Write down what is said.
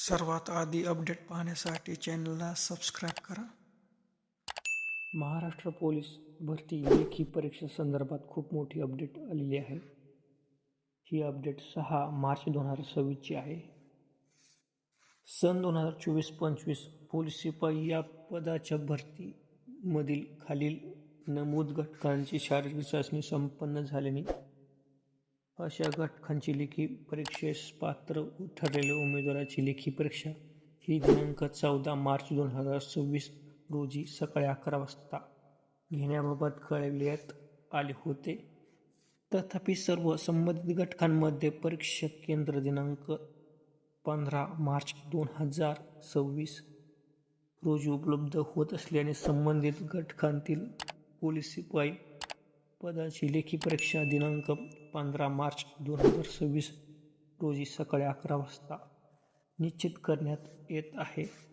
सर्वात आधी अपडेट पाहण्यासाठी चॅनलला सबस्क्राईब करा. महाराष्ट्र पोलीस भरती लेखी परीक्षा संदर्भात खूप मोठी अपडेट आलेली आहे. ही अपडेट 6 मार्च 2026ची आहे. सन 2024-25 पोलीस शिपाई या पदाच्या भरतीमधील खालील नमूद घटकांची शारीरिक चाचणी संपन्न झाल्याने अशा घटकांची लेखी परीक्षेस पात्र ठरलेल्या उमेदवाराची लेखी परीक्षा ही दिनांक 14 मार्च 2026 रोजी सकाळी 11 वाजता घेण्याबाबत कळविण्यात आले होते. तथापि सर्व संबंधित घटकांमध्ये परीक्षा केंद्र दिनांक 15 मार्च 2026 रोजी उपलब्ध होत असल्याने संबंधित घटकांतील पोलीस शिपाई पदाची लेखी परीक्षा दिनांक 15 मार्च 2026 रोजी सकाळी 11 वाजता निश्चित करण्यात येत आहे.